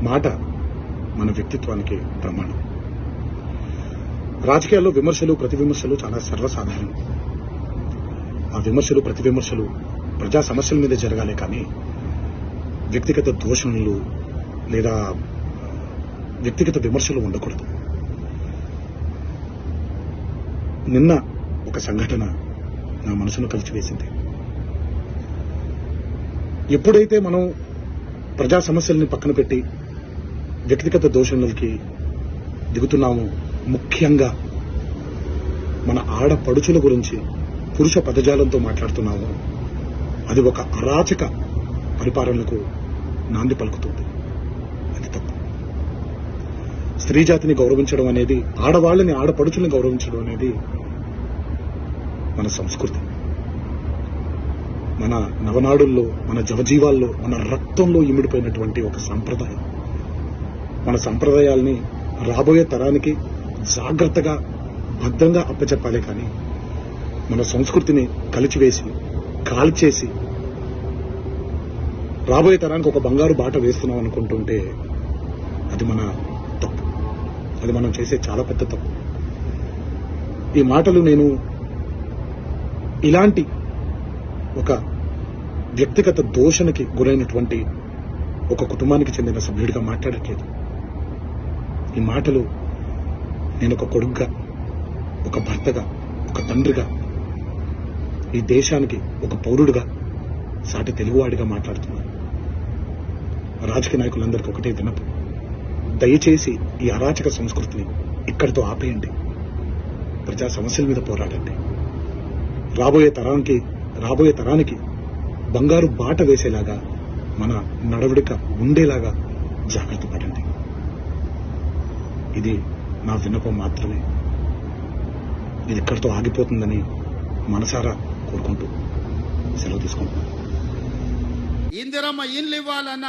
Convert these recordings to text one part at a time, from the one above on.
మాట మన వ్యక్తిత్వానికి ప్రమాణం. రాజకీయాల్లో విమర్శలు ప్రతి విమర్శలు చాలా సర్వసాధారణం. ఆ విమర్శలు ప్రతి విమర్శలు ప్రజా సమస్యల మీద జరగాలి, కానీ వ్యక్తిగత దూషణలు లేదా వ్యక్తిగత విమర్శలు ఉండకూడదు. నిన్న ఒక సంఘటన నా మనసును కలిచివేసింది. ఎప్పుడైతే మనం ప్రజా సమస్యల్ని పక్కన పెట్టి వ్యక్తిగత దూషణలకి దిగుతున్నామో, ముఖ్యంగా మన ఆడపడుచుల గురించి పురుష పదజాలంతో మాట్లాడుతున్నామో, అది ఒక అరాచక పరిపాలనకు నాంది పలుకుతుంది. అది తప్పు. స్త్రీ జాతిని గౌరవించడం అనేది, ఆడవాళ్ళని ఆడపడుచుల్ని గౌరవించడం అనేది మన సంస్కృతి. మన నవనాడుల్లో, మన జవజీవాల్లో, మన రక్తంలో ఇమిడిపోయినటువంటి ఒక సంప్రదాయం. మన సంప్రదాయాల్ని రాబోయే తరానికి జాగ్రత్తగా భద్రంగా అప్పచెప్పాలి, కానీ మన సంస్కృతిని కలిచివేసి కాల్చేసి రాబోయే తరానికి ఒక బంగారు బాట వేస్తున్నాం అనుకుంటుంటే అది మన తప్పు. అది మనం చేసే చాలా పెద్ద తప్పు. ఈ మాటలు నేను ఇలాంటి ఒక వ్యక్తిగత దోషణకి గురైనటువంటి ఒక కుటుంబానికి చెందిన సభ్యుడిగా మాట్లాడట్లేదు. ఈ మాటలు నేను ఒక కొడుకుగా, ఒక భర్తగా, ఒక తండ్రిగా, ఈ దేశానికి ఒక పౌరుడిగా, సాటి తెలుగువాడిగా మాట్లాడుతున్నాను. రాజకీయ నాయకులందరికీ ఒకటే విన్నపం: దయచేసి ఈ అరాచక సంస్కృతిని ఇక్కడితో ఆపేయండి. ప్రజా సమస్యల మీద పోరాడండి. రాబోయే తరానికి బంగారు బాట వేసేలాగా మన నడవడిక ఉండేలాగా జాగ్రత్త పడండి. ఇది నా విన్నపం మాత్రమే. ఇది ఇక్కడితో ఆగిపోతుందని మనసారా కోరుకుంటూ సెలవు తీసుకుంటున్నాను. ఇందిరమ్మ ఇండ్లు ఇవ్వాలన్న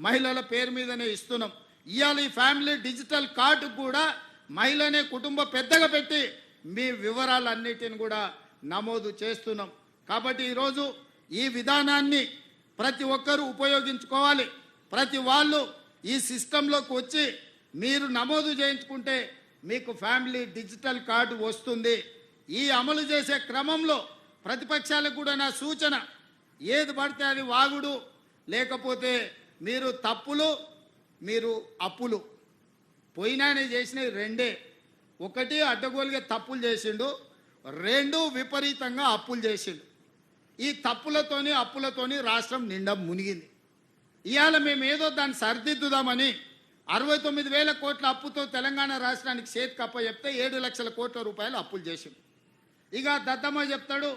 మహిళల పేరు మీదనే ఇస్తున్నాం. ఇవాళ ఈ ఫ్యామిలీ డిజిటల్ కార్డు కూడా మహిళనే కుటుంబ పెద్దగా పెట్టి మీ వివరాలన్నిటిని కూడా నమోదు చేస్తున్నాం. కాబట్టి ఈరోజు ఈ విధానాన్ని ప్రతి ఒక్కరూ ఉపయోగించుకోవాలి. ప్రతి వాళ్ళు ఈ సిస్టంలోకి వచ్చి మీరు నమోదు చేయించుకుంటే మీకు ఫ్యామిలీ డిజిటల్ కార్డు వస్తుంది. ఈ అమలు చేసే క్రమంలో ప్రతిపక్షాలకు కూడా నా సూచన: ఏది పడితే అది వాగుడు, లేకపోతే మీరు తప్పులు, మీరు అప్పులు. పోయినానే చేసినవి రెండే. ఒకటి అడ్డగోలుగా తప్పులు చేసిండు, రెండు విపరీతంగా అప్పులు చేసిండు. ఈ తప్పులతోని అప్పులతోని రాష్ట్రం నిండా మునిగింది. ఇవాళ మేము ఏదో దాన్ని సరిదిద్దుదామని 69,000 కోట్ల అప్పుతో తెలంగాణ రాష్ట్రానికి చేతికి అప్ప చెప్తే 7 లక్షల కోట్ల రూపాయలు అప్పులు చేసిండు. ఇక దద్దమ్మ చెప్తాడు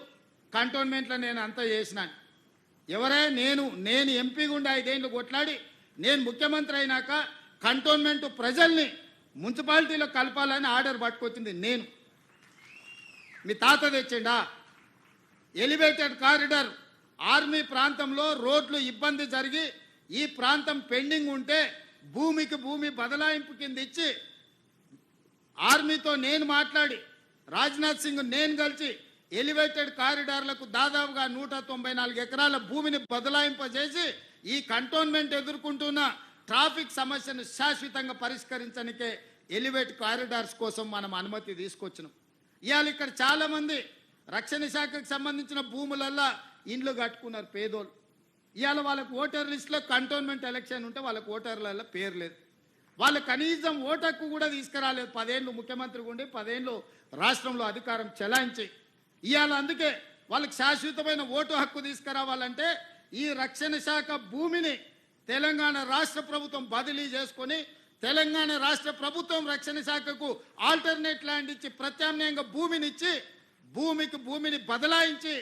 కంటోన్మెంట్లో నేను అంతా చేసినాను. ఎవరే నేను ఎంపీ గుండా 5 ఏళ్ళు కొట్లాడి నేను ముఖ్యమంత్రి అయినాక కంటోన్మెంట్ ప్రజల్ని మున్సిపాలిటీలో కలపాలని ఆర్డర్ పట్టుకొచ్చింది నేను. మీ తాత తెచ్చిండా? ఎలివేటెడ్ కారిడార్ ఆర్మీ ప్రాంతంలో రోడ్లు ఇబ్బంది జరిగి ఈ ప్రాంతం పెండింగ్ ఉంటే భూమికి భూమి బదలాయింపు కింద ఇచ్చి ఆర్మీతో నేను మాట్లాడి రాజ్నాథ్ సింగ్ నేను కలిసి ఎలివేటెడ్ కారిడార్లకు దాదాపుగా 194 ఎకరాల భూమిని బదలాయింపజేసి ఈ కంటోన్మెంట్ ఎదుర్కొంటున్న ట్రాఫిక్ సమస్యను శాశ్వతంగా పరిష్కరించడానికే ఎలివేట్ కారిడార్స్ కోసం మనం అనుమతి తీసుకొచ్చినాం. ఇవాళ ఇక్కడ చాలా మంది రక్షణ శాఖకు సంబంధించిన భూములల్లా ఇండ్లు కట్టుకున్నారు పేదోళ్ళు. ఇవాళ వాళ్ళకు ఓటర్ లిస్టులో కంటోన్మెంట్ ఎలక్షన్ ఉంటే వాళ్ళకు ఓటర్లలో పేరు లేదు. వాళ్ళు కనీసం ఓటు హక్కు కూడా తీసుకురాలేదు. 10 ఏళ్ళు ముఖ్యమంత్రిగా ఉండి 10 ఏళ్ళు రాష్ట్రంలో అధికారం చెలాయించి ఇవాళ అందుకే వాళ్ళకి శాశ్వతమైన ఓటు హక్కు తీసుకురావాలంటే ఈ రక్షణ శాఖ భూమిని తెలంగాణ రాష్ట్ర ప్రభుత్వం బదిలీ చేసుకొని తెలంగాణ రాష్ట్ర ప్రభుత్వం రక్షణ శాఖకు ఆల్టర్నేట్ ల్యాండ్ ఇచ్చి ప్రత్యామ్నాయంగా భూమినిచ్చి భూమికి భూమిని బదలాయించి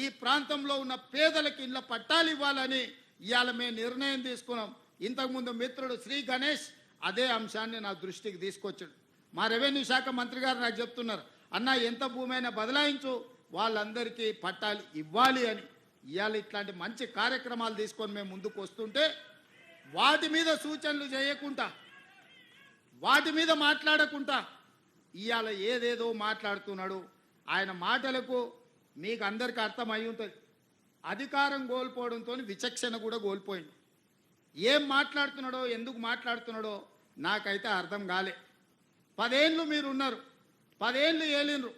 ఈ ప్రాంతంలో ఉన్న పేదలకు ఇళ్ల పట్టాలు ఇవ్వాలని ఇవాళ మేము నిర్ణయం తీసుకున్నాం. ఇంతకుముందు మిత్రుడు శ్రీ గణేష్ అదే అంశాన్ని నా దృష్టికి తీసుకొచ్చాడు. మా రెవెన్యూ శాఖ మంత్రి గారు నాకు చెప్తున్నారు, అన్న ఎంత భూమి అయినా బదలాయించు, వాళ్ళందరికీ పట్టాలు ఇవ్వాలి అని. ఇవాళ ఇట్లాంటి మంచి కార్యక్రమాలు తీసుకొని మేము ముందుకు వస్తుంటే వాటి మీద సూచనలు చేయకుండా, వాటి మీద మాట్లాడకుండా ఇవాళ ఏదేదో మాట్లాడుతున్నాడు. ఆయన మాటలకు మీకు అందరికీ అర్థమై ఉంటుంది. అధికారం కోల్పోవడంతో విచక్షణ కూడా కోల్పోయింది. ఏం మాట్లాడుతున్నాడో ఎందుకు మాట్లాడుతున్నాడో నాకైతే అర్థం కాలే. 10 ఏళ్ళు మీరు ఉన్నారు, 10 ఏళ్ళు ఏలినరు,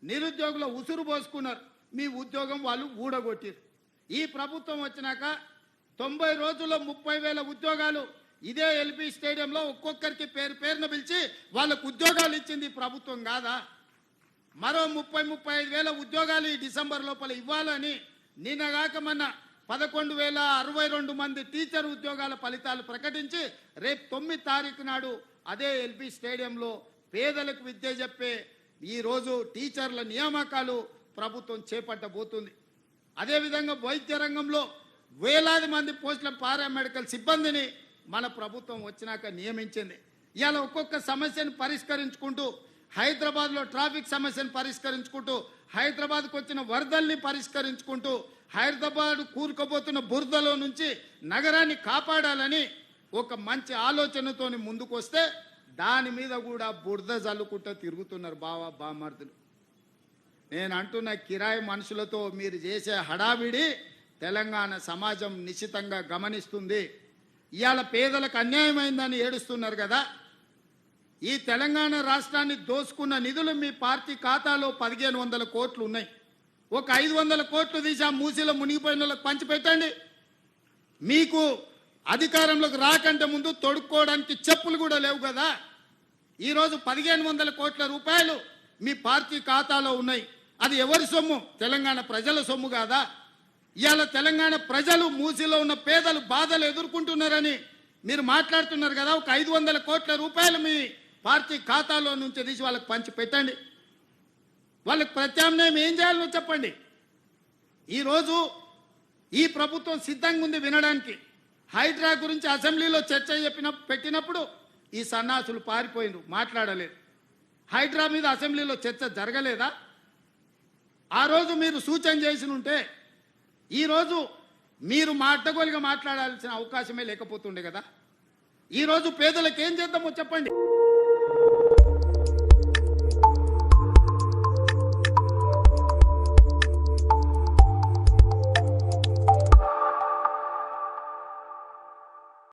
నిరుద్యోగుల ఉసురు పోసుకున్నారు, మీ ఉద్యోగం వాళ్ళు ఊడగొట్టారు. ఈ ప్రభుత్వం వచ్చినాక 90 రోజుల్లో 30,000 ఉద్యోగాలు ఇదే ఎల్బీ స్టేడియంలో ఒక్కొక్కరికి పేరున పిలిచి వాళ్ళకు ఉద్యోగాలు ఇచ్చింది ప్రభుత్వం కాదా? మరో 30-35,000 ఉద్యోగాలు ఈ డిసెంబర్ లోపల ఇవ్వాలని నిన్నగాక మొన్న 11,062 మంది టీచర్ ఉద్యోగాల ఫలితాలు ప్రకటించి రేపు 9 తారీఖు నాడు అదే ఎల్బీ స్టేడియంలో పేదలకు విద్య చెప్పే ఈరోజు టీచర్ల నియామకాలు ప్రభుత్వం చేపట్టబోతుంది. అదేవిధంగా వైద్య రంగంలో వేలాది మంది పోస్టుల పారామెడికల్ సిబ్బందిని మన ప్రభుత్వం వచ్చినాక నియమించింది. ఇవాళ ఒక్కొక్క సమస్యను పరిష్కరించుకుంటూ హైదరాబాద్లో ట్రాఫిక్ సమస్యను పరిష్కరించుకుంటూ, హైదరాబాద్కు వచ్చిన వరదల్ని పరిష్కరించుకుంటూ, హైదరాబాద్ కూరుకుపోతున్న బురదలో నుంచి నగరాన్ని కాపాడాలని ఒక మంచి ఆలోచనతోని ముందుకు వస్తే దాని మీద కూడా బురద జల్లుకుంటూ తిరుగుతున్నారు బామర్దులు. నేను అంటున్న కిరాయి మనుషులతో మీరు చేసే హడావిడి తెలంగాణ సమాజం నిశ్చితంగా గమనిస్తుంది. ఇవాళ పేదలకు అన్యాయమైందని ఏడుస్తున్నారు కదా. ఈ తెలంగాణ రాష్ట్రాన్ని దోసుకున్న నిధులు మీ పార్టీ ఖాతాలో 1,500 కోట్లు ఉన్నాయి. ఒక 500 కోట్లు తీసి ఆ మూసీలో మునిగిపోయిన వాళ్ళకి పంచిపెట్టండి. మీకు అధికారంలోకి రాకంటే ముందు తొడుక్కోవడానికి చెప్పులు కూడా లేవు కదా. ఈరోజు 1,500 కోట్ల రూపాయలు మీ పార్టీ ఖాతాలో ఉన్నాయి. అది ఎవరి సొమ్ము? తెలంగాణ ప్రజల సొమ్ము కాదా? ఇవాళ తెలంగాణ ప్రజలు మూసీలో ఉన్న పేదలు బాధలు ఎదుర్కొంటున్నారని మీరు మాట్లాడుతున్నారు కదా. ఒక 500 కోట్ల రూపాయలు మీ పార్టీ ఖాతాలో నుంచి తీసి వాళ్ళకి పంచి పెట్టండి. వాళ్ళకి ప్రత్యామ్నాయం ఏం చేయాలో చెప్పండి. ఈరోజు ఈ ప్రభుత్వం సిద్ధంగా ఉంది వినడానికి. హైడ్రా గురించి అసెంబ్లీలో చర్చ పెట్టినప్పుడు ఈ సన్నాసులు పారిపోయినరు, మాట్లాడలేదు. హైడ్రా మీద అసెంబ్లీలో చర్చ జరగలేదా? ఆ రోజు మీరు సూచన చేసి ఉంటే ఈరోజు మీరు అడ్డగోలుగా మాట్లాడాల్సిన అవకాశమే లేకపోతుండే కదా. ఈరోజు పేదలకు ఏం చేద్దామో చెప్పండి.